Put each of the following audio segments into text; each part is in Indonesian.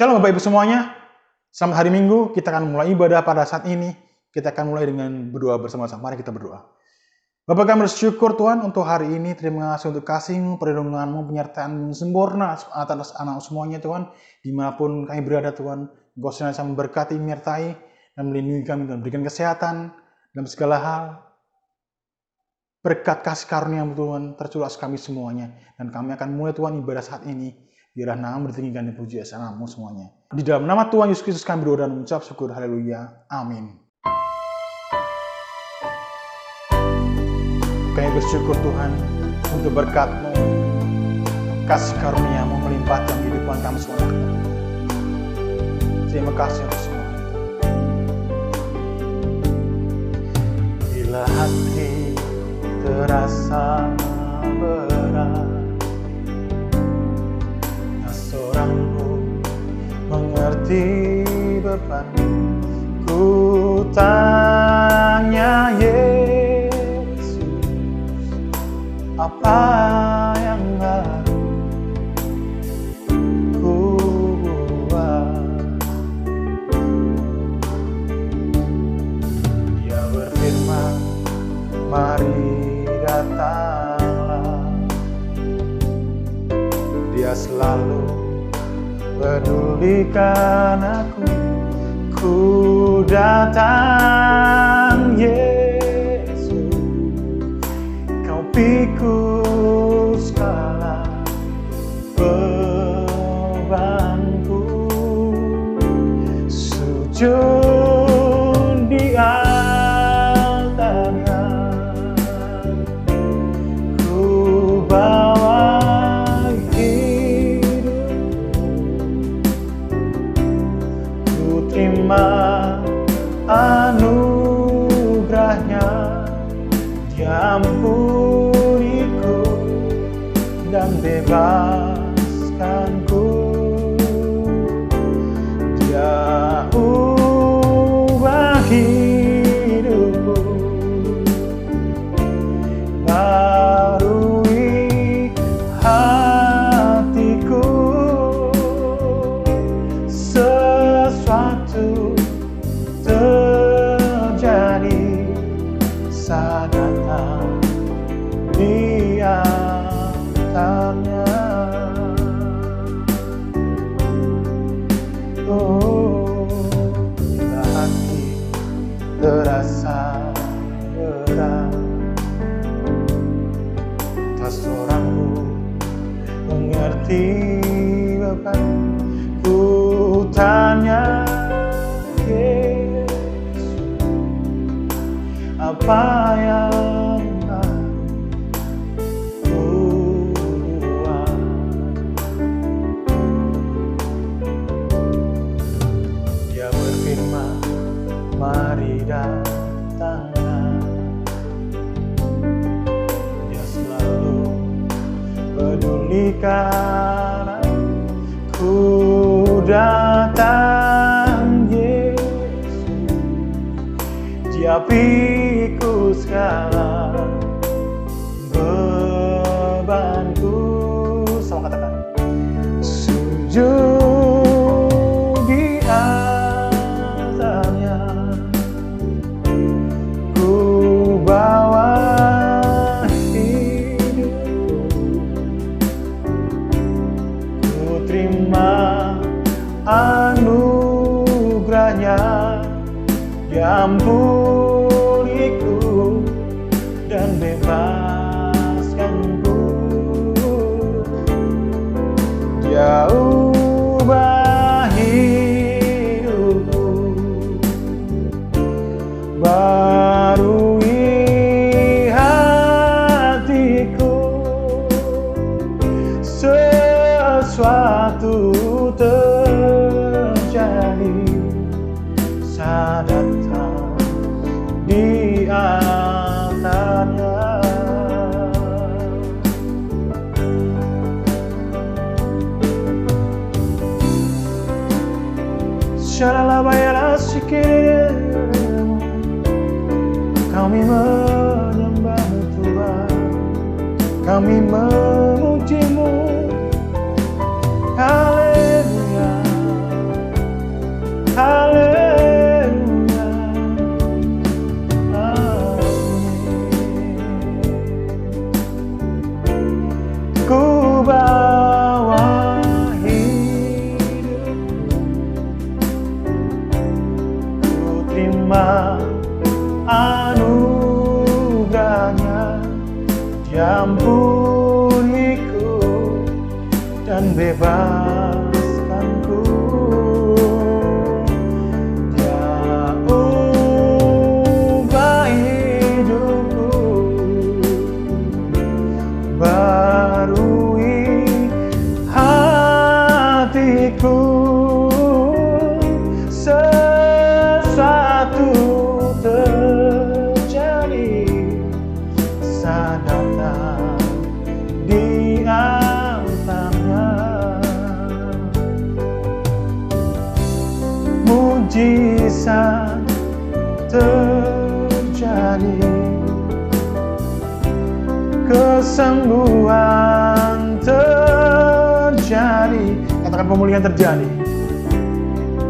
Shalom Bapak Ibu semuanya. Selamat hari Minggu. Kita akan mulai ibadah pada saat ini. Kita akan mulai dengan berdoa bersama-sama. Mari kita berdoa. Bapak, kami bersyukur Tuhan untuk hari ini. Terima kasih untuk kasih-Mu, perlindungan-Mu, penyertaan-Mu sempurna atas anak semuanya Tuhan. Dimanapun kami berada Tuhan, Engkau senantiasa memberkati, menyertai, dan melindungi kami Tuhan. Berikan kesehatan dalam segala hal. Berkat kasih karunia-Mu Tuhan tercurah kami semuanya. Dan kami akan mulai Tuhan ibadah saat ini. Biarlah nama bertinggikan dan puji nama-Mu semuanya. Di dalam nama Tuhan Yesus Kristus kami berdoa dan mengucap syukur. Haleluya. Amin. Kami bersyukur Tuhan untuk berkat-Mu, kasih karunia-Mu melimpah dalam kehidupan kami semua. Terima kasih untuk semua. Bila hati terasa berat, tak seorang pun mengerti beban. Ku tanya Yesus, apa yang harus ku buat? Dia berfirman, mari datanglah. Dia selalu pedulikan aku. Ku datang Yesus, Kau pikul segala bebanku. Sujud di altarnya, ku bawa hidupku. Ku terima anugerahnya, Dia ampuniku dan bebaskanku. Dia ubah hidupku, barui hatiku. Sesuatu terjadi saat datang di altarnya. Oh, bila hati terasa berat, tak seorang pun mengerti beban. Ku tanya Yesus, apa yang harus ku buat? Dia berfirman, mari datanglah. Dia selalu pedulikan aku. Ku datang Yesus, Dia pikul segala bebanku. Sama katakan, sujud di altarnya, ku bawa hidupku. Ku terima anugerahnya, Dia ampuniku dan bebaskanku. Dia ubah hidupku, barui hatiku. Sesuatu terjadi saat datang di altarnya. Shalalabayala sikir, kami menyembah Tuhan, kami memuji-Mu. Haleluya. anugerahnya, diampuniku dan bebaskanku. Dia ubah hidupku, barui hatiku. Sesuatu terjadi saat datang di antaranya. Mujizat terjadi, kesembuhan terjadi. Katakan pemulihan terjadi.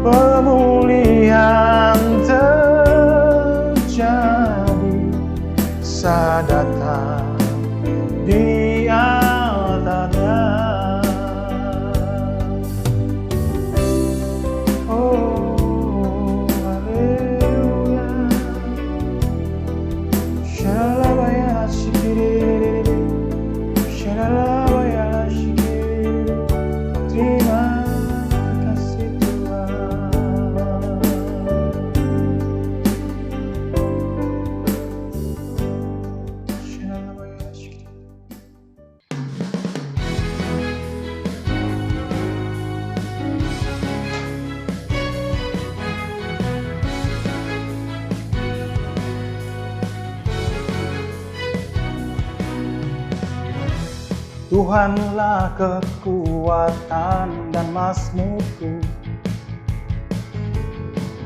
Pemulihan terjadi saat datang di altarnya. Oh, haleluya. Shalabaya shikiri, shalabaya shikiri. Terima kasih Tuhan. Shalabaya shikiri. Tuhanlah kekuatan dan mazmurku,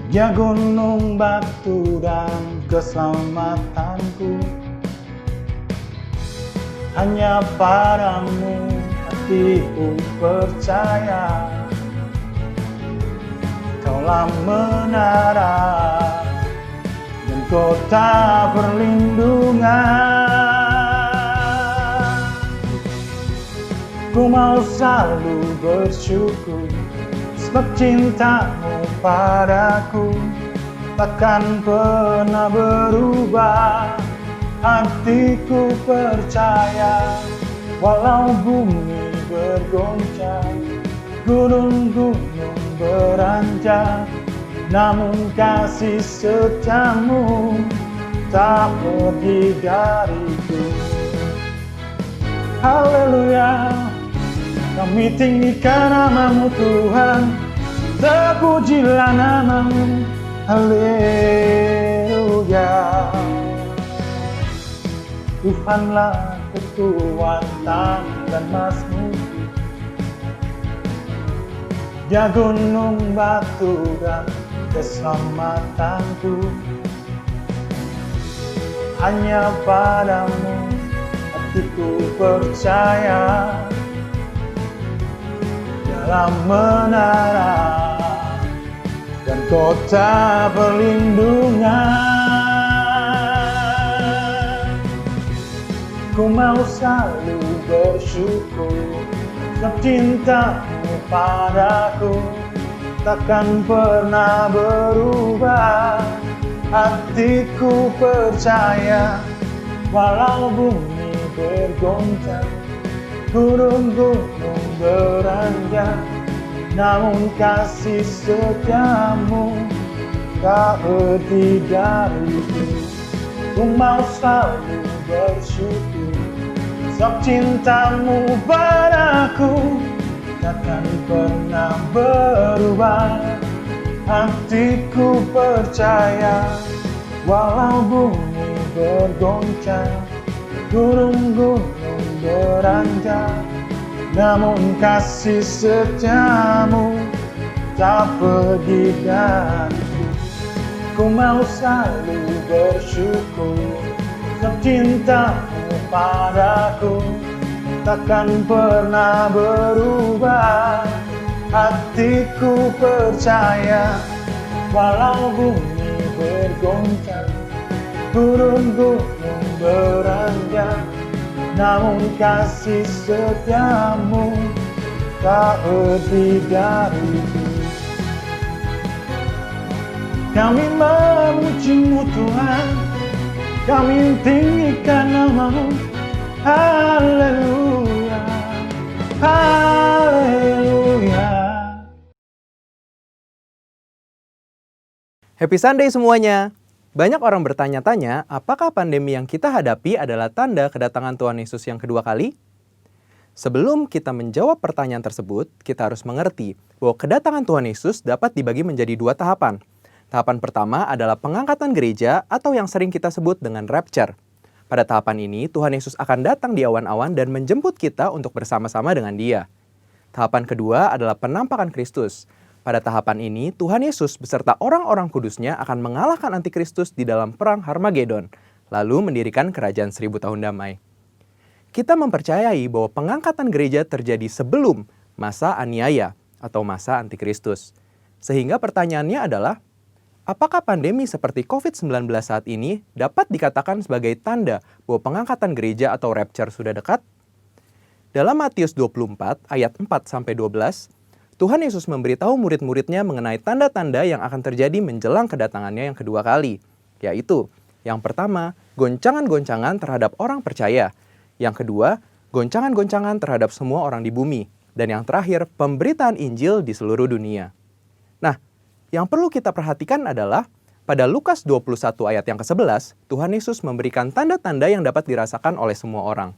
Dia gunung batu dan keselamatanku. Hanya padamu hatiku percaya, Kaulah menara dan kota perlindungan. Ku mau selalu bersyukur, sebab cintamu padaku takkan pernah berubah. Hatiku percaya, walau bumi bergoncang, gunung-gunung beranjak, namun kasih setiamu tak pergi dariku. Haleluya, kami tinggikan namamu Tuhan, terpujilah namamu. Haleluya. Tuhanlah kekuatan dan mazmurku, Dia gunung batu dan keselamatanku. Hanya padamu hatiku percaya, dalam menara dan kota perlindungan. Ku mau selalu bersyukur, sebab cintamu padaku takkan pernah berubah. Hatiku percaya, walau bumi bergoncang, gunung-gunung beranjak, namun kasih setiamu tak pergi dariku. Ku mau selalu bersyukur, sebab cintamu padaku takkan pernah berubah. Hatiku percaya, walau bumi bergoncang, gunung-gunung beranjak, namun kasih setiamu tak pergi dariku. Ku mau selalu bersyukur, sebab cintamu padaku takkan pernah berubah. Hatiku percaya, walau bumi bergoncang, gunung-gunung beranjak, namun kasih setiamu tak pergi dariku. Kami memuji kasih-Mu Tuhan, kami tinggikan nama-Mu. Haleluya, haleluya. Happy Sunday semuanya! Banyak orang bertanya-tanya, apakah pandemi yang kita hadapi adalah tanda kedatangan Tuhan Yesus yang kedua kali? Sebelum kita menjawab pertanyaan tersebut, kita harus mengerti bahwa kedatangan Tuhan Yesus dapat dibagi menjadi dua tahapan. Tahapan pertama adalah pengangkatan gereja atau yang sering kita sebut dengan rapture. Pada tahapan ini, Tuhan Yesus akan datang di awan-awan dan menjemput kita untuk bersama-sama dengan Dia. Tahapan kedua adalah penampakan Kristus. Pada tahapan ini, Tuhan Yesus beserta orang-orang kudusnya akan mengalahkan antikristus di dalam perang Harmagedon, lalu mendirikan kerajaan 1000 tahun damai. Kita mempercayai bahwa pengangkatan gereja terjadi sebelum masa aniaya atau masa antikristus. Sehingga pertanyaannya adalah, apakah pandemi seperti COVID-19 saat ini dapat dikatakan sebagai tanda bahwa pengangkatan gereja atau rapture sudah dekat? Dalam Matius 24 ayat 4-12, Tuhan Yesus memberitahu murid-muridnya mengenai tanda-tanda yang akan terjadi menjelang kedatangannya yang kedua kali, yaitu yang pertama, goncangan-goncangan terhadap orang percaya. Yang kedua, goncangan-goncangan terhadap semua orang di bumi. Dan yang terakhir, pemberitaan Injil di seluruh dunia. Nah, yang perlu kita perhatikan adalah pada Lukas 21 ayat yang ke-11, Tuhan Yesus memberikan tanda-tanda yang dapat dirasakan oleh semua orang.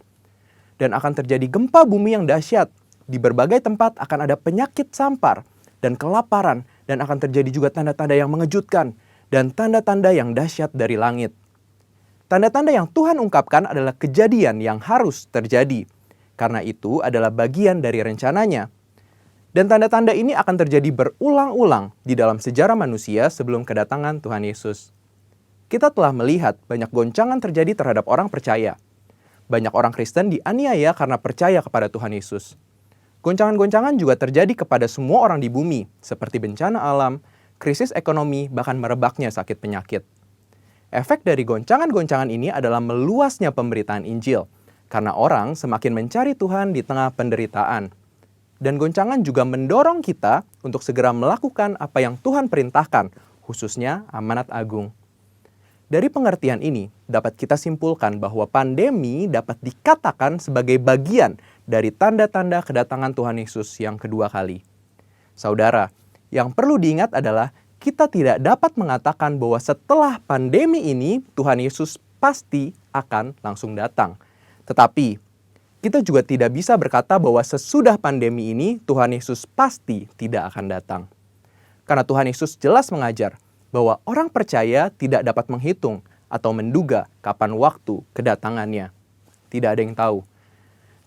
Dan akan terjadi gempa bumi yang dahsyat. Di berbagai tempat akan ada penyakit sampar dan kelaparan. Dan akan terjadi juga tanda-tanda yang mengejutkan dan tanda-tanda yang dahsyat dari langit. Tanda-tanda yang Tuhan ungkapkan adalah kejadian yang harus terjadi. Karena itu adalah bagian dari rencananya. Dan tanda-tanda ini akan terjadi berulang-ulang di dalam sejarah manusia sebelum kedatangan Tuhan Yesus. Kita telah melihat banyak goncangan terjadi terhadap orang percaya. Banyak orang Kristen dianiaya karena percaya kepada Tuhan Yesus. Goncangan-goncangan juga terjadi kepada semua orang di bumi, seperti bencana alam, krisis ekonomi, bahkan merebaknya sakit penyakit. Efek dari goncangan-goncangan ini adalah meluasnya pemberitaan Injil, karena orang semakin mencari Tuhan di tengah penderitaan. Dan goncangan juga mendorong kita untuk segera melakukan apa yang Tuhan perintahkan, khususnya amanat agung. Dari pengertian ini, dapat kita simpulkan bahwa pandemi dapat dikatakan sebagai bagian dari tanda-tanda kedatangan Tuhan Yesus yang kedua kali. Saudara, yang perlu diingat adalah kita tidak dapat mengatakan bahwa setelah pandemi ini Tuhan Yesus pasti akan langsung datang. Tetapi kita juga tidak bisa berkata bahwa sesudah pandemi ini Tuhan Yesus pasti tidak akan datang. Karena Tuhan Yesus jelas mengajar bahwa orang percaya tidak dapat menghitung atau menduga kapan waktu kedatangannya. Tidak ada yang tahu.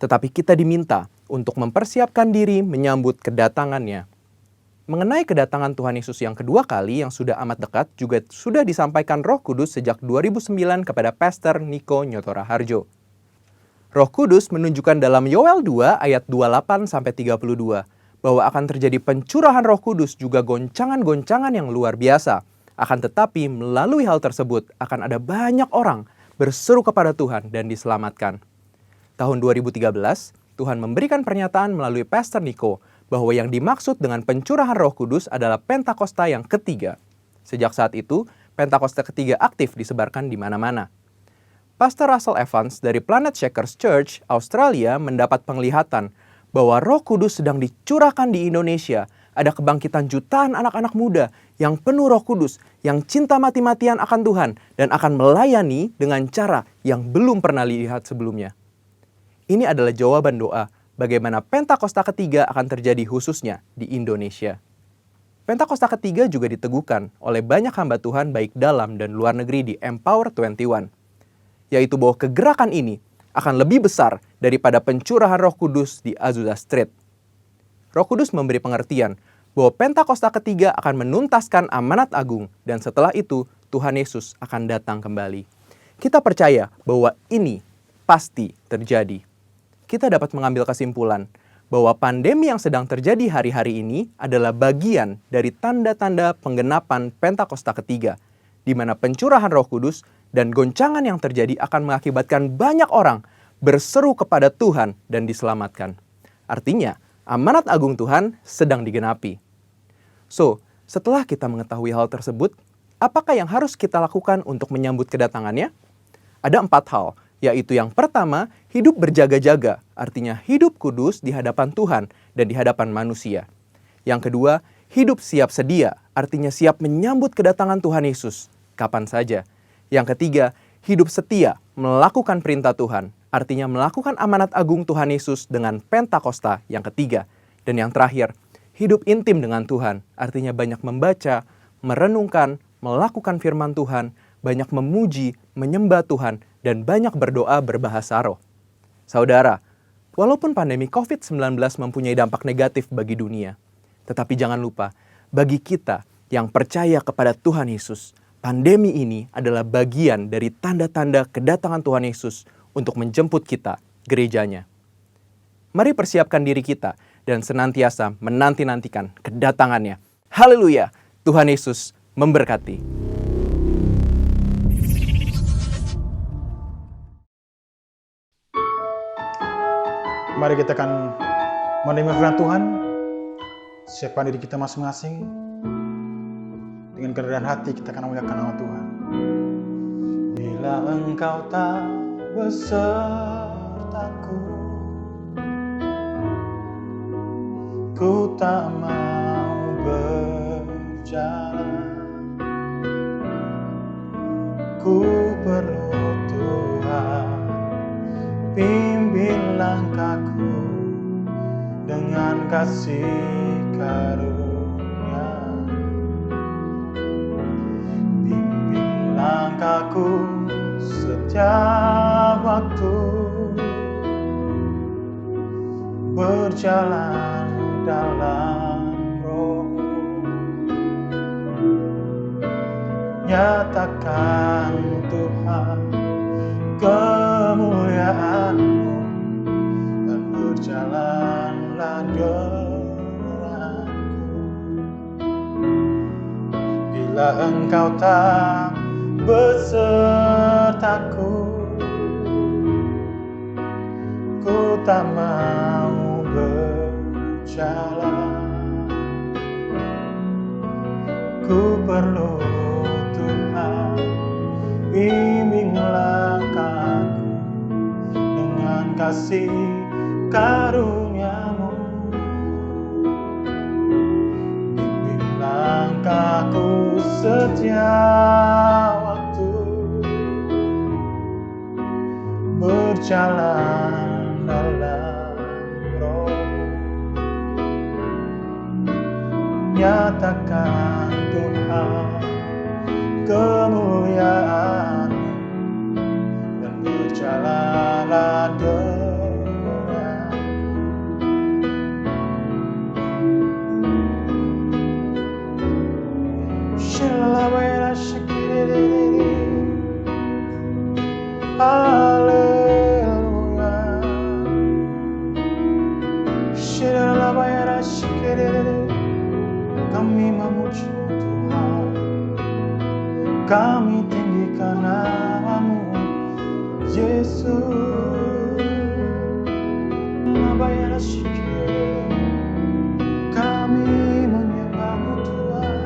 Tetapi kita diminta untuk mempersiapkan diri menyambut kedatangannya. Mengenai kedatangan Tuhan Yesus yang kedua kali yang sudah amat dekat juga sudah disampaikan Roh Kudus sejak 2009 kepada Pastor Niko Nyotora Harjo. Roh Kudus menunjukkan dalam Yoel 2 ayat 28-32 bahwa akan terjadi pencurahan Roh Kudus juga goncangan-goncangan yang luar biasa. Akan tetapi melalui hal tersebut akan ada banyak orang berseru kepada Tuhan dan diselamatkan. Tahun 2013, Tuhan memberikan pernyataan melalui Pastor Niko bahwa yang dimaksud dengan pencurahan Roh Kudus adalah Pentakosta yang ketiga. Sejak saat itu, Pentakosta ketiga aktif disebarkan di mana-mana. Pastor Russell Evans dari Planet Shakers Church, Australia mendapat penglihatan bahwa Roh Kudus sedang dicurahkan di Indonesia. Ada kebangkitan jutaan anak-anak muda yang penuh Roh Kudus, yang cinta mati-matian akan Tuhan dan akan melayani dengan cara yang belum pernah dilihat sebelumnya. Ini adalah jawaban doa bagaimana Pentakosta ketiga akan terjadi khususnya di Indonesia. Pentakosta ketiga juga diteguhkan oleh banyak hamba Tuhan baik dalam dan luar negeri di Empower 21. Yaitu bahwa kegerakan ini akan lebih besar daripada pencurahan Roh Kudus di Azusa Street. Roh Kudus memberi pengertian bahwa Pentakosta ketiga akan menuntaskan amanat agung dan setelah itu Tuhan Yesus akan datang kembali. Kita percaya bahwa ini pasti terjadi. Kita dapat mengambil kesimpulan bahwa pandemi yang sedang terjadi hari-hari ini adalah bagian dari tanda-tanda penggenapan Pentakosta ketiga, di mana pencurahan Roh Kudus dan goncangan yang terjadi akan mengakibatkan banyak orang berseru kepada Tuhan dan diselamatkan. Artinya, amanat agung Tuhan sedang digenapi. So, setelah kita mengetahui hal tersebut, apakah yang harus kita lakukan untuk menyambut kedatangannya? Ada 4 hal, yaitu yang pertama, hidup berjaga-jaga, artinya hidup kudus di hadapan Tuhan dan di hadapan manusia. Yang kedua, hidup siap sedia, artinya siap menyambut kedatangan Tuhan Yesus, kapan saja. Yang ketiga, hidup setia, melakukan perintah Tuhan, artinya melakukan amanat agung Tuhan Yesus dengan Pentakosta yang ketiga. Dan yang terakhir, hidup intim dengan Tuhan, artinya banyak membaca, merenungkan, melakukan firman Tuhan, banyak memuji, menyembah Tuhan, dan banyak berdoa berbahasa roh. Saudara, walaupun pandemi COVID-19 mempunyai dampak negatif bagi dunia, tetapi jangan lupa, bagi kita yang percaya kepada Tuhan Yesus, pandemi ini adalah bagian dari tanda-tanda kedatangan Tuhan Yesus untuk menjemput kita, gerejanya. Mari persiapkan diri kita dan senantiasa menanti-nantikan kedatangannya. Haleluya! Tuhan Yesus memberkati. Mari kita akan menerima firman Tuhan, siapkan diri kita masing-masing. Dengan kerendahan hati kita akan memuliakan nama Tuhan. Bila Engkau tak besertaku, ku tak mau berjalan. Ku perlu Tuhan, pimpin langkahku dengan kasih karunia. Bimbing langkahku setiap waktu, berjalan dalam Roh-Mu. Nyatakan Tuhan kemuliaan-Mu dan berjalanlah denganku. Bila Engkau tak besertaku, ku tak mau berjalan. Ku perlu Tuhan, bimbing langkahku dengan kasih karunia-Mu. Bimbing langkahku setiap waktu, berjalan dalam Roh-Mu. Nyatakan Tuhan kemuliaan dan berjalanlah denganku. Shalabayra shikiriri, haleluya. Shalabayra shikiriri, kami memuji Tuhan, kami tinggikan nama-Mu, Yesus. Labayara syukur, kami menyembah-Mu Tuhan,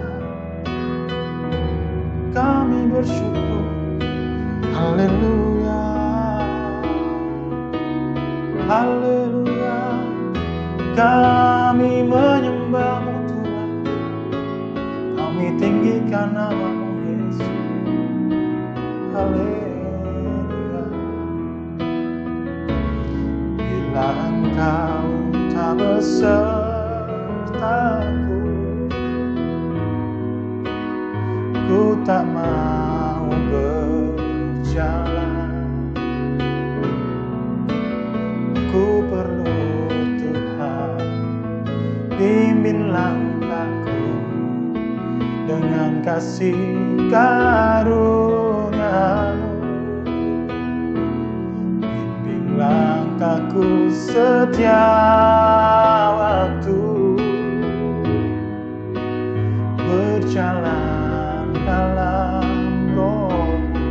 kami bersyukur, haleluya, haleluya. Kami menyembah-Mu Tuhan, kami tinggikan nama-Mu Yesus, haleluya. Bila Engkau tak besertaku, ku tak mau berjalan. Ku perlu Tuhan, bimbing langkahku dengan kasih karunia-Mu. Bimbing langkahku setiap waktu, berjalan dalam Roh-Mu.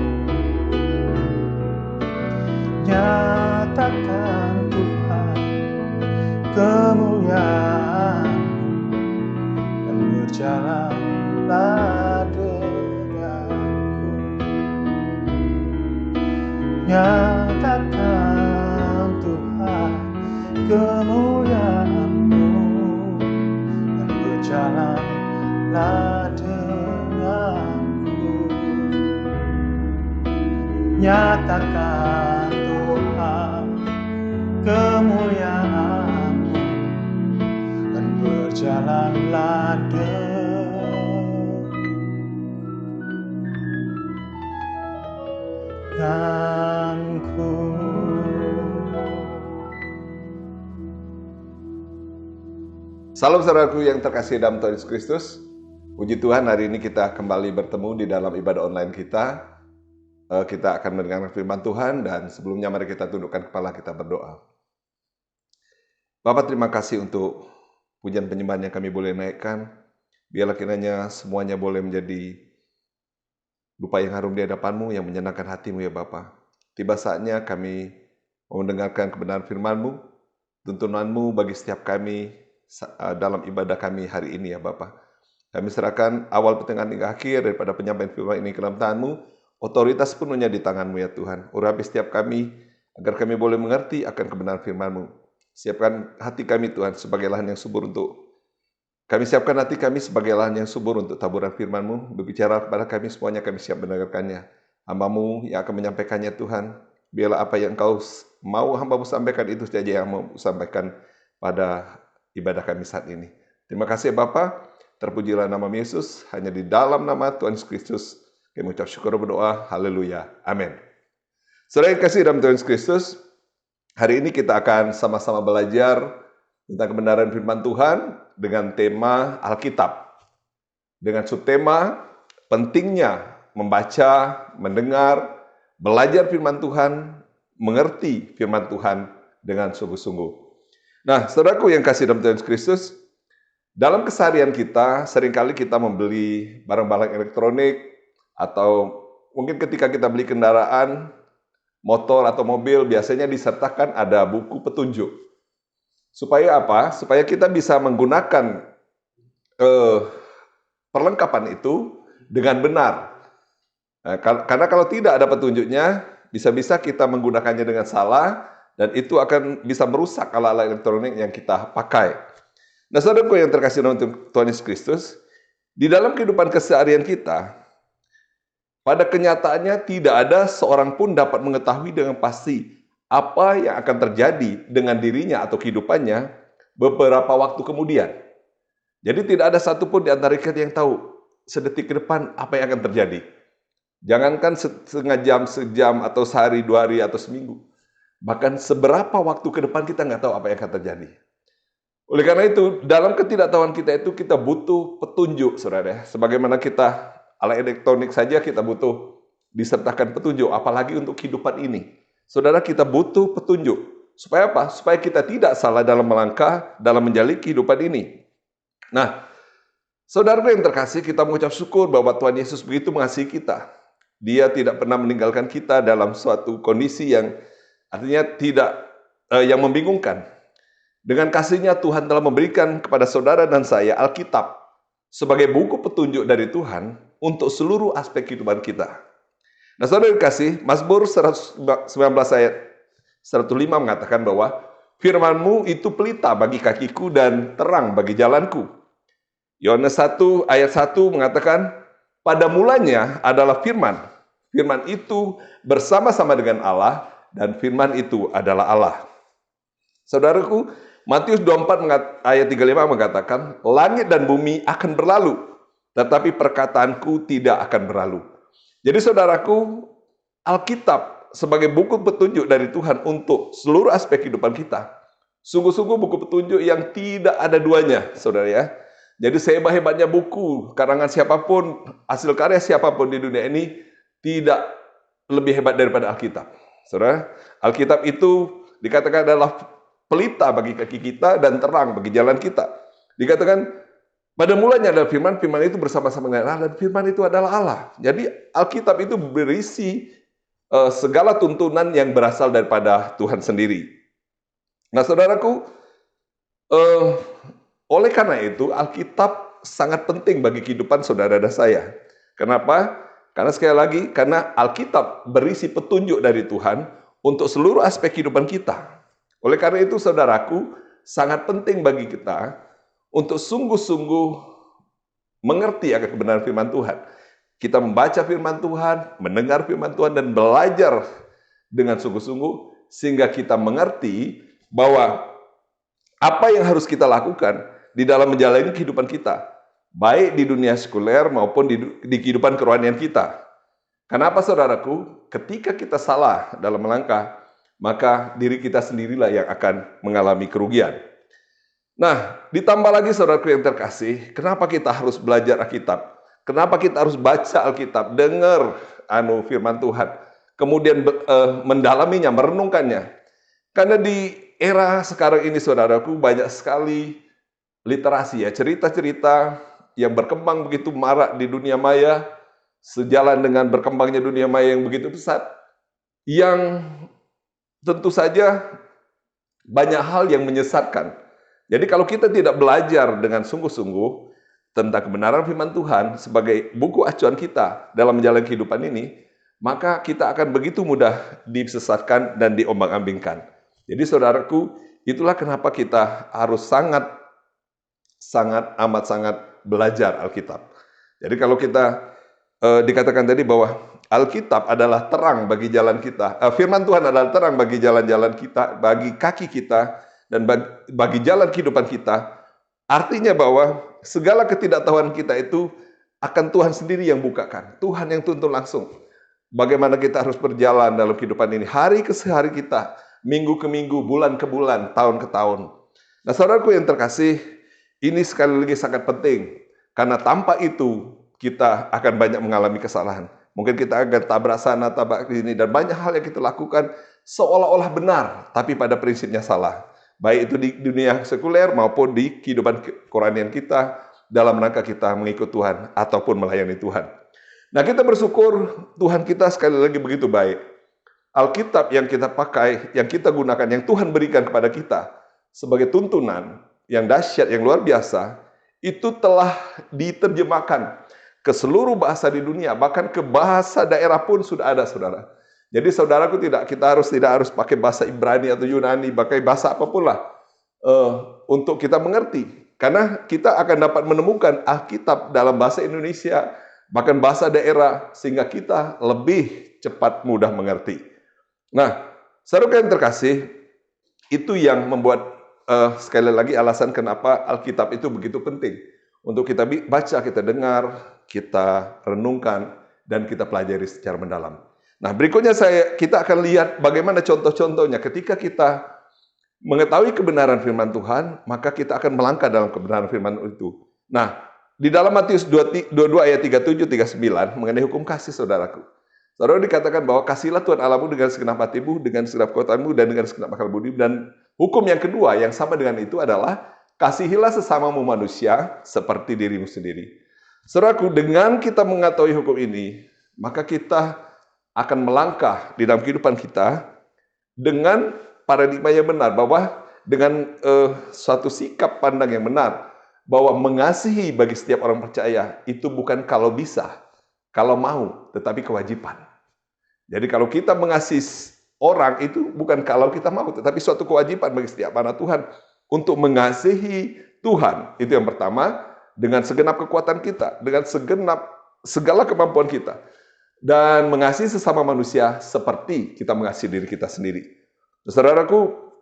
Nyatakan Tuhan kemuliaan dan berjalanlah denganku. Nyatakan Tuhan kemuliaan-Mu dan berjalanlah denganku. Nyatakan Tuhan kemuliaan-Mu dan berjalanlah denganku. Salam saudaraku yang terkasih dalam Tuhan Yesus Kristus. Puji Tuhan, hari ini kita kembali bertemu di dalam ibadah online kita. Kita akan mendengarkan firman Tuhan, dan sebelumnya mari kita tundukkan kepala, kita berdoa. Bapa, terima kasih untuk pujian penyembahan yang kami boleh naikkan. Biarlah kiranya semuanya boleh menjadi dupa yang harum di hadapan-Mu, yang menyenangkan hati-Mu ya Bapa. Tiba saatnya kami mau mendengarkan kebenaran firman-Mu, tuntunan-Mu bagi setiap kami dalam ibadah kami hari ini ya Bapa. Kami serahkan awal, pertengahan, hingga akhir daripada penyampaian firman ini ke dalam tangan-Mu. Otoritas penuhnya di tangan-Mu ya Tuhan. Urapi setiap kami agar kami boleh mengerti akan kebenaran firman-Mu. Siapkan hati kami Tuhan sebagai lahan yang subur siapkan hati kami sebagai lahan yang subur untuk taburan firman-Mu. Berbicara kepada kami semuanya, kami siap mendengarkannya. Hamba-Mu yang akan menyampaikannya Tuhan. Biarlah apa yang Engkau mau hamba-Mu sampaikan itu saja yang mau sampaikan pada ibadah kami saat ini. Terima kasih Bapa. Terpujilah nama Yesus. Hanya di dalam nama Tuhan Yesus Kristus kami mengucap syukur berdoa. Haleluya. Amin. Saudara yang kasih dalam Tuhan Yesus Kristus, hari ini kita akan sama-sama belajar tentang kebenaran firman Tuhan dengan tema Alkitab. Dengan subtema pentingnya membaca, mendengar, belajar firman Tuhan, mengerti firman Tuhan dengan sungguh-sungguh. Nah, saudaraku yang kasih dalam Tuhan Yesus Kristus, dalam keseharian kita, seringkali kita membeli barang-barang elektronik, atau mungkin ketika kita beli kendaraan, motor atau mobil, biasanya disertakan ada buku petunjuk. Supaya apa? Supaya kita bisa menggunakan perlengkapan itu dengan benar. Nah, karena kalau tidak ada petunjuknya, bisa-bisa kita menggunakannya dengan salah, dan itu akan bisa merusak alat-alat elektronik yang kita pakai. Nah, saudaraku yang terkasih dalam Tuhan Yesus Kristus, di dalam kehidupan keseharian kita, pada kenyataannya tidak ada seorang pun dapat mengetahui dengan pasti apa yang akan terjadi dengan dirinya atau kehidupannya beberapa waktu kemudian. Jadi tidak ada satupun di antara kita yang tahu sedetik ke depan apa yang akan terjadi. Jangankan setengah jam, sejam, atau sehari, 2 hari, atau seminggu. Bahkan seberapa waktu ke depan kita nggak tahu apa yang akan terjadi. Oleh karena itu, dalam ketidaktahuan kita itu kita butuh petunjuk, saudara. Sebagaimana kita alat elektronik saja kita butuh disertakan petunjuk, apalagi untuk kehidupan ini. Saudara, kita butuh petunjuk. Supaya apa? Supaya kita tidak salah dalam melangkah, dalam menjalani kehidupan ini. Nah, saudara yang terkasih, kita mengucap syukur bahwa Tuhan Yesus begitu mengasihi kita. Dia tidak pernah meninggalkan kita dalam suatu kondisi yang artinya tidak yang membingungkan. Dengan kasih-Nya Tuhan telah memberikan kepada saudara dan saya Alkitab sebagai buku petunjuk dari Tuhan untuk seluruh aspek kehidupan kita. Nah, saudara yang kasih, Mazmur 119 ayat 105 mengatakan bahwa firman-Mu itu pelita bagi kakiku dan terang bagi jalanku. Yohanes 1 ayat 1 mengatakan, pada mulanya adalah firman. Firman itu bersama-sama dengan Allah, dan firman itu adalah Allah. Saudaraku, Matius 24 ayat 35 mengatakan, langit dan bumi akan berlalu, tetapi perkataanku tidak akan berlalu. Jadi saudaraku, Alkitab sebagai buku petunjuk dari Tuhan untuk seluruh aspek kehidupan kita. Sungguh-sungguh buku petunjuk yang tidak ada duanya, saudara ya. Jadi sehebat-hebatnya buku, karangan siapapun, hasil karya siapapun di dunia ini, tidak lebih hebat daripada Alkitab. Saudara, Alkitab itu dikatakan adalah pelita bagi kaki kita dan terang bagi jalan kita. Dikatakan pada mulanya adalah firman, firman itu bersama-sama dengan Allah, dan firman itu adalah Allah. Jadi Alkitab itu berisi segala tuntunan yang berasal daripada Tuhan sendiri. Nah, saudaraku, oleh karena itu Alkitab sangat penting bagi kehidupan saudara dan saya. Kenapa? Karena sekali lagi, karena Alkitab berisi petunjuk dari Tuhan untuk seluruh aspek kehidupan kita. Oleh karena itu, saudaraku, sangat penting bagi kita untuk sungguh-sungguh mengerti akan kebenaran firman Tuhan. Kita membaca firman Tuhan, mendengar firman Tuhan, dan belajar dengan sungguh-sungguh, sehingga kita mengerti bahwa apa yang harus kita lakukan di dalam menjalani kehidupan kita, baik di dunia sekuler maupun di kehidupan kerohanian kita. Kenapa, saudaraku? Ketika kita salah dalam melangkah, maka diri kita sendirilah yang akan mengalami kerugian. Nah, ditambah lagi, saudaraku yang terkasih, kenapa kita harus belajar Alkitab? Kenapa kita harus baca Alkitab, dengar firman Tuhan, kemudian mendalaminya, merenungkannya? Karena di era sekarang ini, saudaraku, banyak sekali literasi, ya, cerita-cerita yang berkembang begitu marak di dunia maya, sejalan dengan berkembangnya dunia maya yang begitu pesat, yang tentu saja banyak hal yang menyesatkan. Jadi kalau kita tidak belajar dengan sungguh-sungguh tentang kebenaran firman Tuhan sebagai buku acuan kita dalam menjalani kehidupan ini, maka kita akan begitu mudah disesatkan dan diombang-ambingkan. Jadi saudaraku, itulah kenapa kita harus sangat belajar Alkitab. Jadi kalau kita dikatakan tadi bahwa Alkitab adalah terang bagi jalan kita, firman Tuhan adalah terang bagi jalan-jalan kita, bagi kaki kita, dan bagi jalan kehidupan kita, artinya bahwa segala ketidaktahuan kita itu akan Tuhan sendiri yang bukakan. Tuhan yang tuntun langsung. Bagaimana kita harus berjalan dalam kehidupan ini, hari ke hari kita, minggu ke minggu, bulan ke bulan, tahun ke tahun. Nah, saudaraku yang terkasih, ini sekali lagi sangat penting. Karena tanpa itu, kita akan banyak mengalami kesalahan. Mungkin kita akan tabrak sana, tabrak sini, dan banyak hal yang kita lakukan seolah-olah benar, tapi pada prinsipnya salah. Baik itu di dunia sekuler maupun di kehidupan kerohanian kita dalam rangka kita mengikut Tuhan ataupun melayani Tuhan. Nah, kita bersyukur Tuhan kita sekali lagi begitu baik. Alkitab yang kita pakai, yang kita gunakan, yang Tuhan berikan kepada kita sebagai tuntunan yang dahsyat, yang luar biasa, itu telah diterjemahkan ke seluruh bahasa di dunia, bahkan ke bahasa daerah pun sudah ada, saudara. Jadi saudaraku, tidak harus pakai bahasa Ibrani atau Yunani, pakai bahasa apapun lah untuk kita mengerti. Karena kita akan dapat menemukan Alkitab dalam bahasa Indonesia, bahkan bahasa daerah, sehingga kita lebih cepat mudah mengerti. Nah, saudara yang terkasih, itu yang membuat sekali lagi alasan kenapa Alkitab itu begitu penting. Untuk kita baca, kita dengar, kita renungkan, dan kita pelajari secara mendalam. Nah, berikutnya kita akan lihat bagaimana contoh-contohnya. Ketika kita mengetahui kebenaran firman Tuhan, maka kita akan melangkah dalam kebenaran firman itu. Nah, di dalam Matius 22 ayat 37-39 mengenai hukum kasih, saudaraku. Saudara, dikatakan bahwa kasihlah Tuhan Allahmu dengan segenap hatimu, dengan segenap kekuatanmu, dan dengan segenap akal budi. Dan hukum yang kedua yang sama dengan itu adalah kasihilah sesamamu manusia seperti dirimu sendiri. Saudaraku, dengan kita mengetahui hukum ini, maka kita akan melangkah di dalam kehidupan kita dengan paradigma yang benar, bahwa dengan suatu sikap pandang yang benar, bahwa mengasihi bagi setiap orang percaya itu bukan kalau bisa, kalau mau, tetapi kewajiban. Jadi kalau kita mengasihi orang itu bukan kalau kita mau, tetapi suatu kewajiban bagi setiap anak Tuhan untuk mengasihi Tuhan. Itu yang pertama, dengan segenap kekuatan kita, dengan segala kemampuan kita. Dan mengasihi sesama manusia seperti kita mengasihi diri kita sendiri. Saudaraku,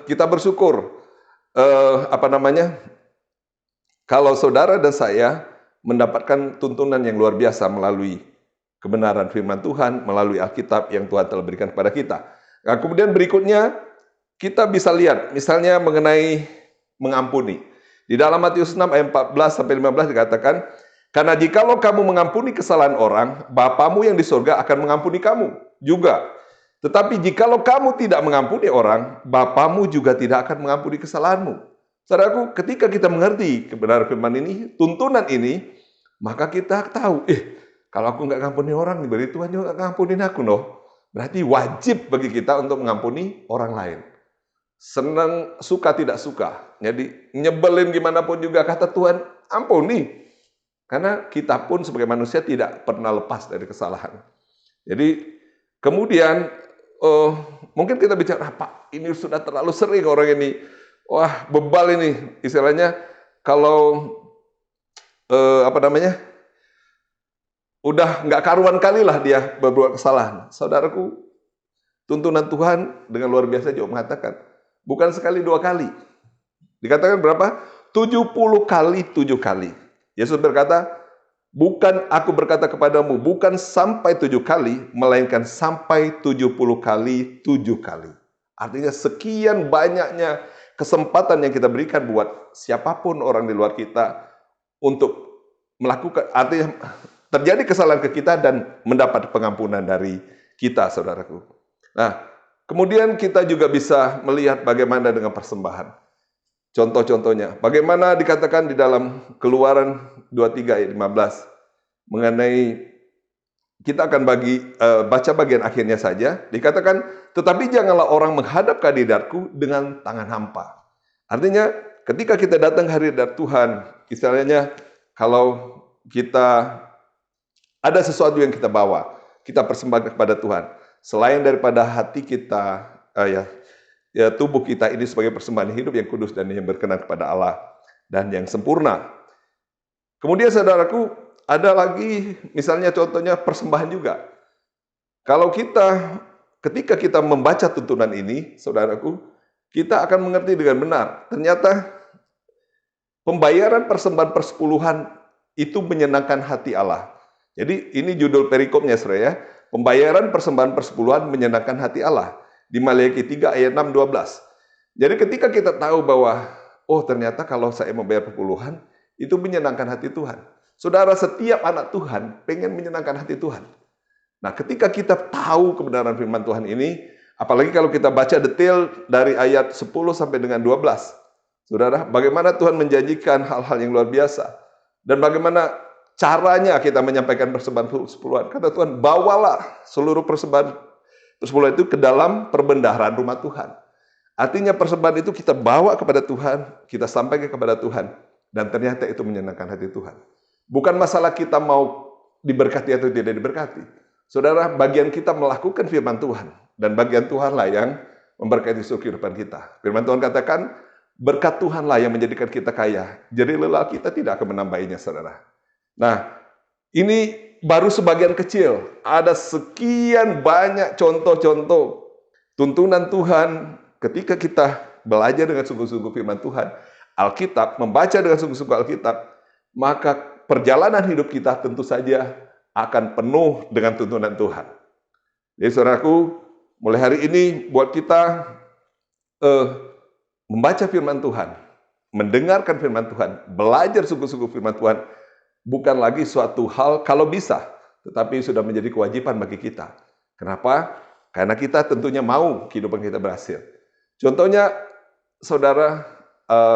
kita bersyukur kalau saudara dan saya mendapatkan tuntunan yang luar biasa melalui kebenaran firman Tuhan, melalui Alkitab yang Tuhan telah berikan kepada kita. Nah, kemudian berikutnya kita bisa lihat misalnya mengenai mengampuni. Di dalam Matius 6 ayat 14-15 dikatakan, karena jikalau kamu mengampuni kesalahan orang, Bapamu yang di surga akan mengampuni kamu juga. Tetapi jikalau kamu tidak mengampuni orang, Bapamu juga tidak akan mengampuni kesalahanmu. Saudaraku, ketika kita mengerti kebenaran firman ini, tuntunan ini, maka kita tahu, kalau aku nggak ngampuni orang, berarti Tuhan juga nggak ngampunin aku, loh. Berarti wajib bagi kita untuk mengampuni orang lain. Senang, suka, tidak suka. Jadi, nyebelin gimana pun juga kata Tuhan, ampuni. Karena kita pun sebagai manusia tidak pernah lepas dari kesalahan. Jadi kemudian mungkin kita bicara, Pak, ini sudah terlalu sering orang ini. Wah, bebal ini. Istilahnya kalau udah nggak karuan kali lah dia berbuat kesalahan. Saudaraku, tuntunan Tuhan dengan luar biasa juga mengatakan, bukan sekali 2 kali. Dikatakan berapa? 70 kali 7 kali. Yesus berkata, bukan aku berkata kepadamu, bukan sampai 7 kali, melainkan sampai 70 kali 7 kali. Artinya sekian banyaknya kesempatan yang kita berikan buat siapapun orang di luar kita untuk melakukan, artinya terjadi kesalahan ke kita dan mendapat pengampunan dari kita, saudaraku. Nah, kemudian kita juga bisa melihat bagaimana dengan persembahan. Contoh-contohnya, bagaimana dikatakan di dalam Keluaran 23 ayat 15 mengenai, kita akan baca bagian akhirnya saja, dikatakan, tetapi janganlah orang menghadap ke hadiratku dengan tangan hampa. Artinya, ketika kita datang ke hadirat Tuhan, istilahnya kalau kita ada sesuatu yang kita bawa, kita persembahkan kepada Tuhan. Selain daripada hati kita, tubuh kita ini sebagai persembahan hidup yang kudus dan yang berkenan kepada Allah dan yang sempurna. Kemudian saudaraku, ada lagi misalnya contohnya persembahan juga. Kalau ketika kita membaca tuntunan ini, saudaraku, kita akan mengerti dengan benar. Ternyata pembayaran persembahan persepuluhan itu menyenangkan hati Allah. Jadi ini judul perikopnya, saudara ya. Pembayaran persembahan persepuluhan menyenangkan hati Allah. Di Maliaki 3 ayat 6-12. Jadi ketika kita tahu bahwa, ternyata kalau saya membayar persepuluhan, itu menyenangkan hati Tuhan. Saudara, setiap anak Tuhan pengen menyenangkan hati Tuhan. Nah, ketika kita tahu kebenaran firman Tuhan ini, apalagi kalau kita baca detail dari ayat 10 sampai dengan 12. Saudara, bagaimana Tuhan menjanjikan hal-hal yang luar biasa. Dan bagaimana caranya kita menyampaikan persembahan persepuluhan. Kata Tuhan, bawalah seluruh persembahan persepuluhan itu ke dalam perbendaharaan rumah Tuhan. Artinya persembahan itu kita bawa kepada Tuhan, kita sampaikan kepada Tuhan. Dan ternyata itu menyenangkan hati Tuhan. Bukan masalah kita mau diberkati atau tidak diberkati. Saudara, bagian kita melakukan firman Tuhan. Dan bagian Tuhanlah yang memberkati seluruh kehidupan kita. Firman Tuhan katakan, berkat Tuhanlah yang menjadikan kita kaya. Jadi lelah kita tidak akan menambahinya, saudara. Nah, ini baru sebagian kecil. Ada sekian banyak contoh-contoh tuntunan Tuhan ketika kita belajar dengan sungguh-sungguh firman Tuhan, Alkitab, membaca dengan sungguh-sungguh Alkitab, maka perjalanan hidup kita tentu saja akan penuh dengan tuntunan Tuhan. Jadi saudaraku, mulai hari ini buat kita membaca firman Tuhan, mendengarkan firman Tuhan, belajar sungguh-sungguh firman Tuhan, bukan lagi suatu hal kalau bisa, tetapi sudah menjadi kewajiban bagi kita. Kenapa? Karena kita tentunya mau kehidupan kita berhasil. Contohnya, saudara,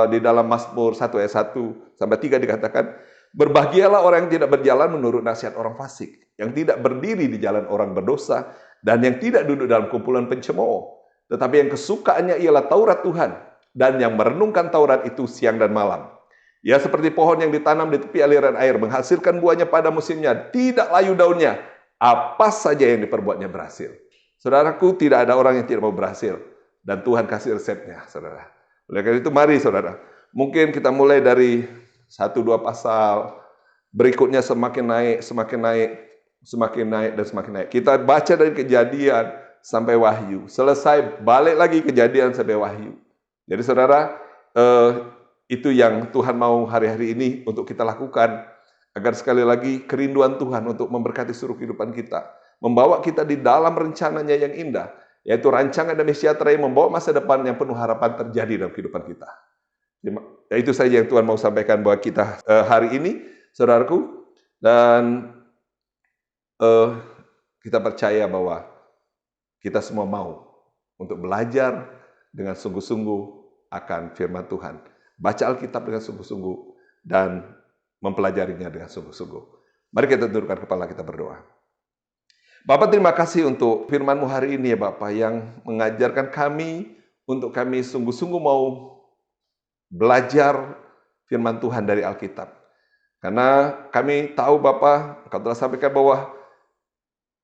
di dalam Mazmur 1 ayat 1 sampai 3 dikatakan, berbahagialah orang yang tidak berjalan menurut nasihat orang fasik, yang tidak berdiri di jalan orang berdosa, dan yang tidak duduk dalam kumpulan pencemooh, tetapi yang kesukaannya ialah Taurat Tuhan, dan yang merenungkan Taurat itu siang dan malam. Ya, seperti pohon yang ditanam di tepi aliran air, menghasilkan buahnya pada musimnya, tidak layu daunnya, apa saja yang diperbuatnya berhasil. Saudaraku, tidak ada orang yang tidak mau berhasil, dan Tuhan kasih resepnya, saudara. Oleh karena itu, mari saudara, mungkin kita mulai dari 1-2 pasal, berikutnya semakin naik, semakin naik, semakin naik, dan semakin naik. Kita baca dari Kejadian sampai Wahyu, selesai balik lagi Kejadian sampai Wahyu. Jadi saudara, itu yang Tuhan mau hari-hari ini untuk kita lakukan, agar sekali lagi kerinduan Tuhan untuk memberkati seluruh kehidupan kita, membawa kita di dalam rencananya yang indah, yaitu rancangan damai sejahtera yang membawa masa depan yang penuh harapan terjadi dalam kehidupan kita. Itu saja yang Tuhan mau sampaikan buat kita hari ini, saudaraku, dan kita percaya bahwa kita semua mau untuk belajar dengan sungguh-sungguh akan firman Tuhan. Baca Alkitab dengan sungguh-sungguh dan mempelajarinya dengan sungguh-sungguh. Mari kita tundukkan kepala, kita berdoa. Bapak, terima kasih untuk firman-Mu hari ini ya Bapak, yang mengajarkan kami untuk kami sungguh-sungguh mau belajar firman Tuhan dari Alkitab. Karena kami tahu Bapa, Engkau telah sampaikan bahwa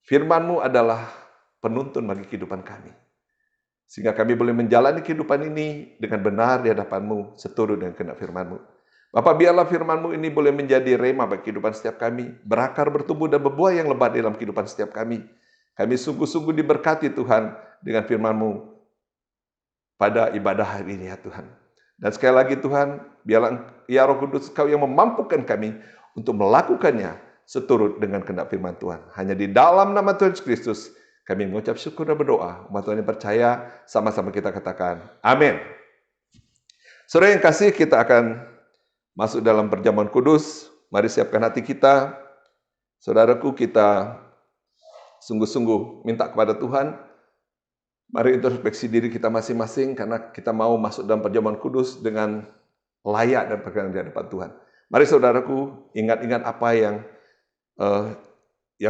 firman-Mu adalah penuntun bagi kehidupan kami. Sehingga kami boleh menjalani kehidupan ini dengan benar di hadapan-Mu, seturut dengan kehendak firman-Mu. Bapak, biarlah firman-Mu ini boleh menjadi rema bagi kehidupan setiap kami, berakar, bertumbuh, dan berbuah yang lebat dalam kehidupan setiap kami. Kami sungguh-sungguh diberkati Tuhan dengan firman-Mu pada ibadah hari ini ya Tuhan. Dan sekali lagi Tuhan, biarlah ya Roh Kudus Kau yang memampukan kami untuk melakukannya seturut dengan kehendak firman Tuhan. Hanya di dalam nama Tuhan Yesus Kristus kami mengucap syukur dan berdoa. Umat Tuhan yang percaya, sama-sama kita katakan amin. Saudara yang kasih, kita akan masuk dalam perjamuan kudus. Mari siapkan hati kita. Saudaraku, kita sungguh-sungguh minta kepada Tuhan. Mari introspeksi diri kita masing-masing karena kita mau masuk dalam perjamuan kudus dengan layak dan berkenan di hadapan Tuhan. Mari saudaraku, ingat-ingat apa yang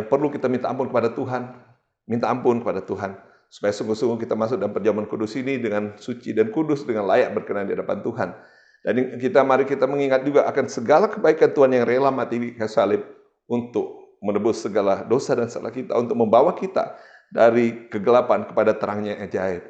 perlu kita minta ampun kepada Tuhan. Minta ampun kepada Tuhan supaya sungguh-sungguh kita masuk dalam perjamuan kudus ini dengan suci dan kudus, dengan layak berkenan di hadapan Tuhan. Dan mari kita mengingat juga akan segala kebaikan Tuhan yang rela mati di kayu salib untuk menebus segala dosa dan salah kita, untuk membawa kita dari kegelapan kepada terangnya yang ajaib,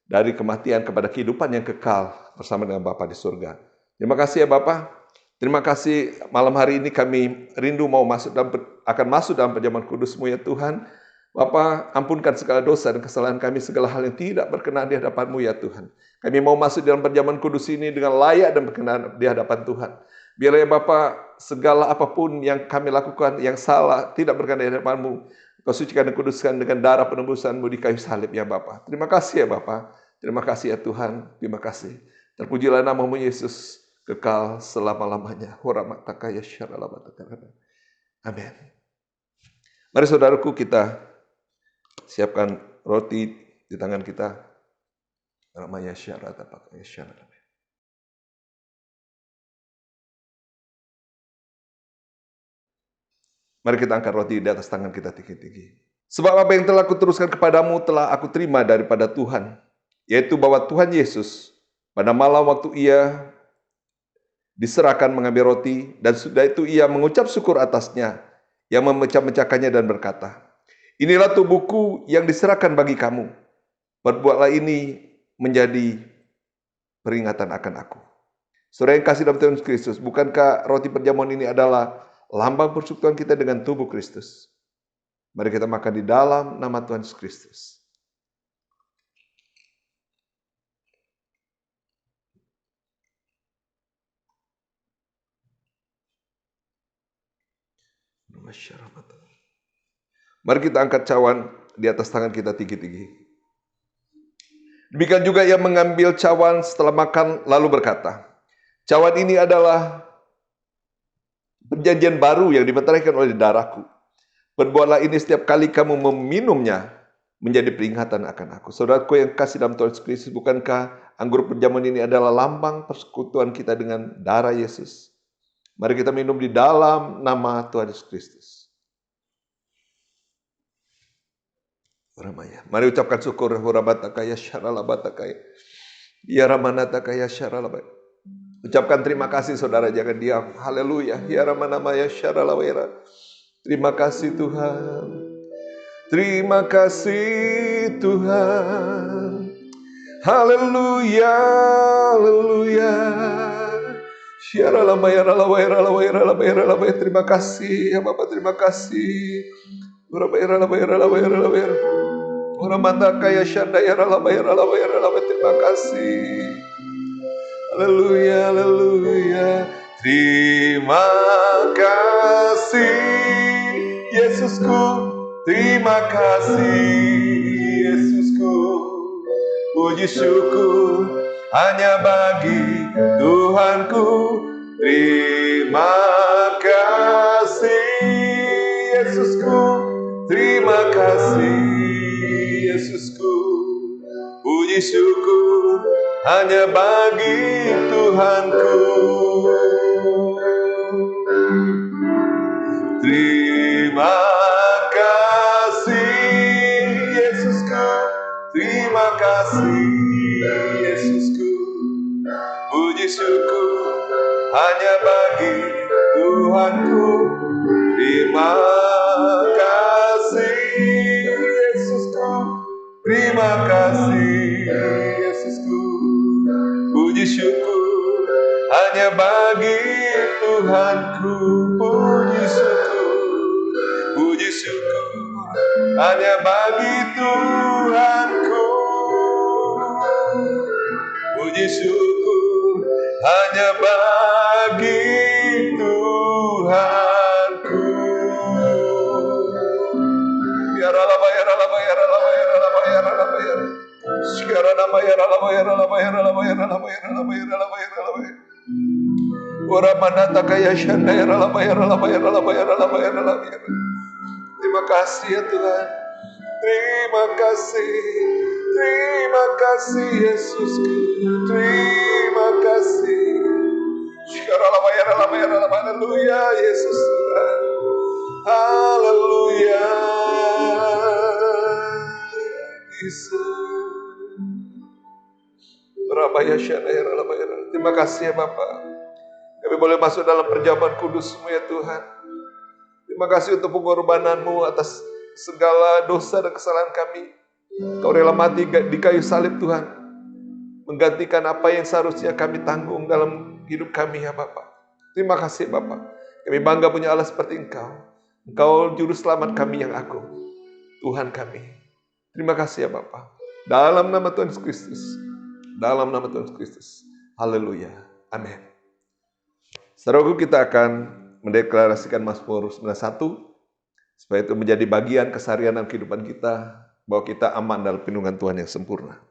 dari kematian kepada kehidupan yang kekal bersama dengan Bapa di surga. Terima kasih ya Bapa. Terima kasih malam hari ini kami rindu mau akan masuk dalam perjamuan kudus-Mu ya Tuhan. Bapa, ampunkan segala dosa dan kesalahan kami, segala hal yang tidak berkenan di hadapan-Mu ya Tuhan. Kami mau masuk dalam perjamuan kudus ini dengan layak dan berkenan di hadapan Tuhan. Biarlah ya Bapa, segala apapun yang kami lakukan yang salah, tidak berkenan di hadapan-Mu, Kau sucikan dan kuduskan dengan darah penebusan-Mu di kayu salib ya Bapa. Terima kasih ya Bapa. Terima kasih ya Tuhan. Terima kasih. Terpujilah nama-Mu Yesus kekal selama-lamanya. Amin. Mari saudaraku, kita siapkan roti di tangan kita. Namanya syarat apa? Syarat. Mari kita angkat roti di atas tangan kita tinggi-tinggi. Sebab apa yang telah kuteruskan kepadamu telah aku terima daripada Tuhan, yaitu bahwa Tuhan Yesus pada malam waktu Ia diserahkan mengambil roti, dan sudah itu Ia mengucap syukur atasnya, yang memecah-mecahkannya dan berkata, inilah tubuhku yang diserahkan bagi kamu. Perbuatlah ini menjadi peringatan akan aku. Saudara yang kasih dalam Tuhan Kristus, bukankah roti perjamuan ini adalah lambang persekutuan kita dengan tubuh Kristus? Mari kita makan di dalam nama Tuhan Yesus Kristus. Mari kita angkat cawan di atas tangan kita tinggi-tinggi. Demikian juga Ia mengambil cawan setelah makan lalu berkata, cawan ini adalah perjanjian baru yang dimeteraikan oleh darahku. Perbuatlah ini setiap kali kamu meminumnya menjadi peringatan akan aku. Saudaraku yang kasih dalam Tuhan Yesus Kristus, bukankah anggur perjamuan ini adalah lambang persekutuan kita dengan darah Yesus? Mari kita minum di dalam nama Tuhan Yesus Kristus. Mari ucapkan syukur. Ucapkan terima kasih saudara, jangan diam. Haleluya. Terima kasih Tuhan. Terima kasih Tuhan. Haleluya. Haleluya. Terima kasih ya Bapak, terima kasih. Terima kasih. Haleluya, haleluya. Terima kasih Yesusku, terima kasih Yesusku. Puji syukur hanya bagi Tuhanku. Terima kasih Yesusku, terima kasih Yesusku. Puji syukur hanya bagi Tuhanku. Terima kasih Yesusku, terima kasih Yesusku. Puji syukur hanya bagi Tuhanku. Terima kasih Yesusku, terima kasih Yesusku. Puji syukur hanya bagi Tuhanku. Puji syukur hanya bagi Tuhanku. Puji syukur hanya bagi Tuhanku. Terima kasih ya Tuhan. Terima kasih Yesusku. Terima kasih. Haleluya Yesus Tuhan. Haleluya. Terima kasih ya Bapak. Kami boleh masuk dalam perjamuan kudus-Mu ya Tuhan. Terima kasih untuk pengorbanan-Mu atas segala dosa dan kesalahan kami. Kau rela mati di kayu salib Tuhan, menggantikan apa yang seharusnya kami tanggung dalam hidup kami ya Bapak. Terima kasih Bapak. Kami bangga punya Allah seperti Engkau. Engkau juru selamat kami yang agung, Tuhan kami. Terima kasih ya Bapak. Dalam nama Tuhan Yesus Kristus. Dalam nama Tuhan Yesus Kristus. Haleluya. Amin. Saudaraku, kita akan mendeklarasikan Mazmur 91 supaya itu menjadi bagian keseharian dalam kehidupan kita, bahwa kita aman dalam lindungan Tuhan yang sempurna.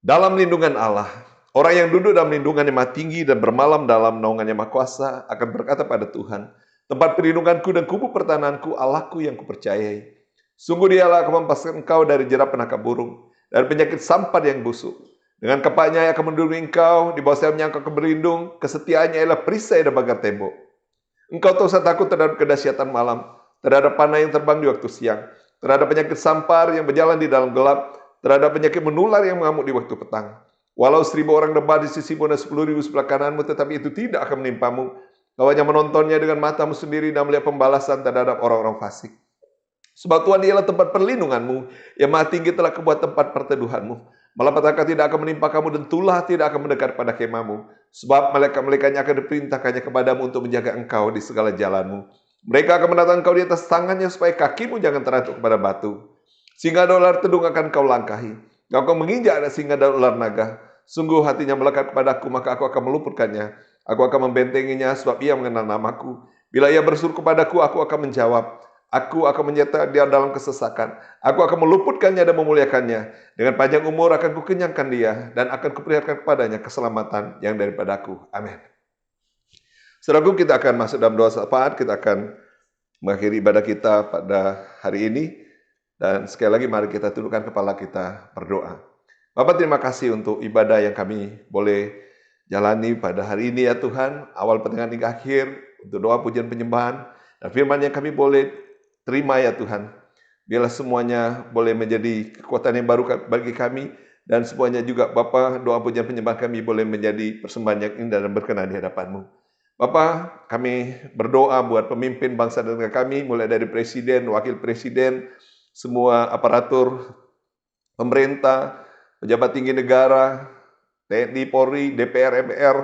Dalam lindungan Allah, orang yang duduk dalam lindungan yang Maha Tinggi dan bermalam dalam naungan yang Maha Kuasa akan berkata pada Tuhan, tempat perlindunganku dan kubu pertahananku, Allahku yang kupercayai. Sungguh Dialah akan melepaskan engkau dari jerat penangkap burung, dari penyakit sampar yang busuk. Dengan kepaknya ia akan melindungi engkau, di bawah sayapnya engkau akan berlindung, kesetiaannya ialah perisai dan pagar tembok. Engkau tak usah takut terhadap kedahsyatan malam, terhadap panah yang terbang di waktu siang, terhadap penyakit sampar yang berjalan di dalam gelap, terhadap penyakit menular yang mengamuk di waktu petang. Walau 1.000 orang debar di sisimu dan 10.000 sebelah kananmu, tetapi itu tidak akan menimpamu. Kau hanya menontonnya dengan matamu sendiri dan melihat pembalasan terhadap orang-orang fasik. Sebab Tuhan ialah tempat perlindunganmu, yang Maha Tinggi telah kebuat tempat perteduhanmu. Malapetaka tidak akan menimpa kamu dan tulah tidak akan mendekat pada kemahmu. Sebab malaikat-malaikatnya akan diperintahkannya kepadamu untuk menjaga engkau di segala jalanmu. Mereka akan menatang engkau di atas tangannya supaya kakimu jangan terantuk kepada batu. Singa dan ular tedung akan kau langkahi. Kau akan menginjak ada singa dan ular naga. Sungguh hatinya melekat kepadaku, maka aku akan meluputkannya. Aku akan membentenginya sebab ia mengenal namaku. Bila ia berseru kepadaku, aku akan menjawab. Aku akan menyertai dia dalam kesesakan. Aku akan meluputkannya dan memuliakannya. Dengan panjang umur akan kukenyangkan dia, dan akan kuperlihatkan kepadanya keselamatan yang daripadaku. Amin. Saudaraku, kita akan masuk dalam doa syafaat. Kita akan mengakhiri ibadah kita pada hari ini. Dan sekali lagi mari kita tundukkan kepala kita berdoa. Bapak, terima kasih untuk ibadah yang kami boleh jalani pada hari ini ya Tuhan. Awal pertengahan hingga akhir, untuk doa pujian penyembahan. Dan firman yang kami boleh terima ya Tuhan. Biarlah semuanya boleh menjadi kekuatan yang baru bagi kami. Dan semuanya juga Bapa, doa pujian penyembahan kami boleh menjadi persembahan yang indah dan berkenan di hadapan-Mu. Bapa, kami berdoa buat pemimpin bangsa dan negara kami, mulai dari presiden, wakil presiden, semua aparatur pemerintah, pejabat tinggi negara, TNI, Polri, DPR, MPR,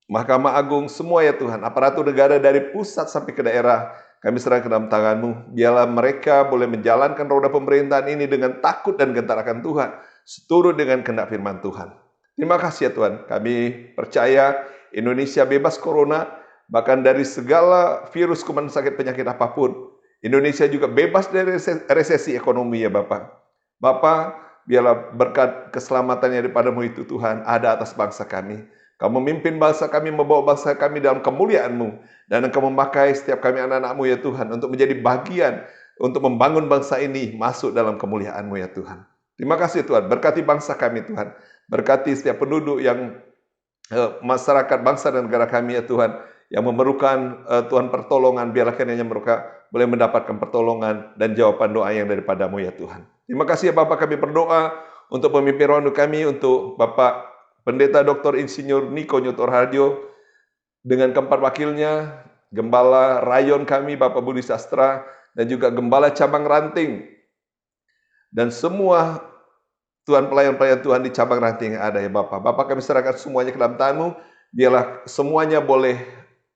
Mahkamah Agung, semua ya Tuhan, aparatur negara dari pusat sampai ke daerah, kami serahkan ke dalam tangan-Mu. Biarlah mereka boleh menjalankan roda pemerintahan ini dengan takut dan gentar akan Tuhan, seturut dengan kehendak firman Tuhan. Terima kasih ya Tuhan, kami percaya Indonesia bebas corona, bahkan dari segala virus, kuman, sakit, penyakit apapun. Indonesia juga bebas dari resesi ekonomi ya Bapak. Bapak, biarlah berkat keselamatan yang daripada-Mu itu Tuhan, ada atas bangsa kami. Kau memimpin bangsa kami, membawa bangsa kami dalam kemuliaan-Mu. Dan Engkau memakai setiap kami anak-anak-Mu ya Tuhan, untuk menjadi bagian, untuk membangun bangsa ini masuk dalam kemuliaan-Mu ya Tuhan. Terima kasih Tuhan, berkati bangsa kami Tuhan. Berkati setiap penduduk yang masyarakat, bangsa dan negara kami ya Tuhan, yang memerlukan Tuhan pertolongan, biarlah kiranya mereka boleh mendapatkan pertolongan dan jawaban doa yang daripada-Mu ya Tuhan. Terima kasih ya Bapak, kami berdoa untuk pemimpin rohani kami, untuk Bapak Pendeta Dr. Insinyur Niko Nyotor Harjo, dengan keempat wakilnya, Gembala Rayon kami, Bapak Budi Sastra, dan juga Gembala Cabang Ranting, dan semua Tuhan pelayan-pelayan Tuhan di cabang ranting yang ada ya Bapak. Bapak kami serahkan semuanya ke dalam tangan-Mu, biarlah semuanya boleh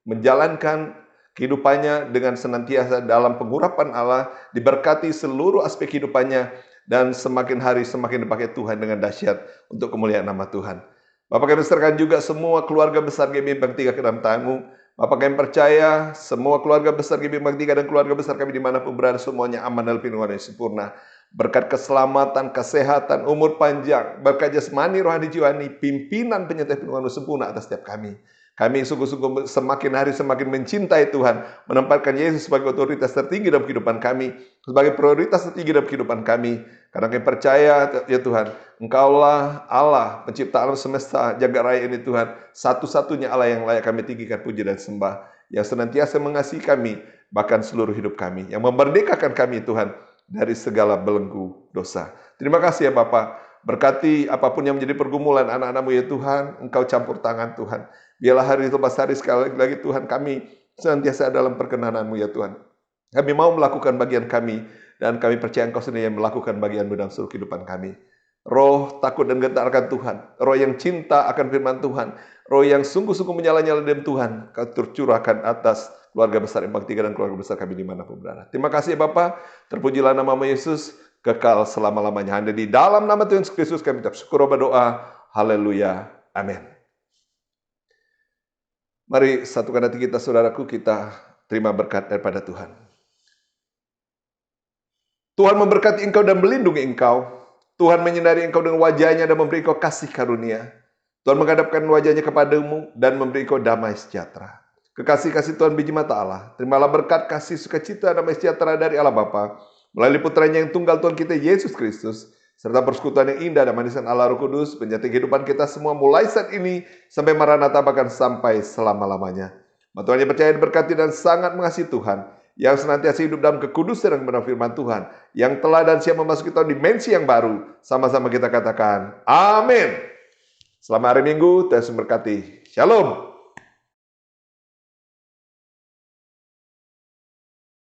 menjalankan kehidupannya dengan senantiasa dalam pengurapan Allah, diberkati seluruh aspek kehidupannya, dan semakin hari semakin dipakai Tuhan dengan dahsyat untuk kemuliaan nama Tuhan. Bapak kami serahkan juga semua keluarga besar GBI Bintang 3 ke dalam tangan-Mu. Bapak kami percaya semua keluarga besar GBI Bintang 3 dan keluarga besar kami dimanapun berada semuanya aman dalam lindungan yang sempurna. Berkat keselamatan, kesehatan, umur panjang, berkat jasmani, rohani, jiwani, pimpinan penyertai penuhan sempurna atas setiap kami. Kami sungguh-sungguh semakin hari semakin mencintai Tuhan, menempatkan Yesus sebagai otoritas tertinggi dalam kehidupan kami, sebagai prioritas tertinggi dalam kehidupan kami. Karena kami percaya, ya Tuhan, Engkaulah Allah, pencipta alam semesta, jagat raya ini Tuhan, satu-satunya Allah yang layak kami tinggikan puji dan sembah, yang senantiasa mengasihi kami, bahkan seluruh hidup kami, yang memerdekakan kami Tuhan, dari segala belenggu dosa. Terima kasih ya Bapak. Berkati apapun yang menjadi pergumulan anak-anak-Mu ya Tuhan, Engkau campur tangan Tuhan. Biarlah hari lepas hari sekali lagi Tuhan kami senantiasa dalam perkenan-Mu ya Tuhan. Kami mau melakukan bagian kami, dan kami percaya Engkau sendiri yang melakukan bagian-Mu dalam seluruh kehidupan kami. Roh takut dan gentar akan Tuhan, roh yang cinta akan firman Tuhan, roh yang sungguh-sungguh menyala-nyala dalam Tuhan, Kau tercurahkan atas keluarga besar Imbang 3 dan keluarga besar kami dimanapun berada. Terima kasih Bapak, terpujilah nama Yesus, kekal selama-lamanya. Hanya di dalam nama Tuhan Yesus Kristus kami ucap syukur berdoa. Haleluya. Amin. Mari satukan hati kita, saudaraku, kita terima berkat daripada Tuhan. Tuhan memberkati engkau dan melindungi engkau. Tuhan menyinari engkau dengan wajahnya dan memberi engkau kasih karunia. Tuhan menghadapkan wajahnya kepadamu dan memberi engkau damai sejahtera. Kekasih-kasih Tuhan biji mata Allah, terimalah berkat kasih sukacita damai sejahtera dari Allah Bapa, melalui putranya yang tunggal Tuhan kita Yesus Kristus, serta persekutuan yang indah dan manisan Allah Roh Kudus, menjadi kehidupan kita semua mulai saat ini, sampai Maranatha bahkan sampai selama-lamanya. Tuhan yang percaya diberkati dan sangat mengasihi Tuhan, yang senantiasa hidup dalam kekudusan dan kebenaran firman Tuhan, yang telah dan siap memasuki tahun dimensi yang baru, sama-sama kita katakan, amin. Selamat hari Minggu, Tuhan memberkati. Shalom.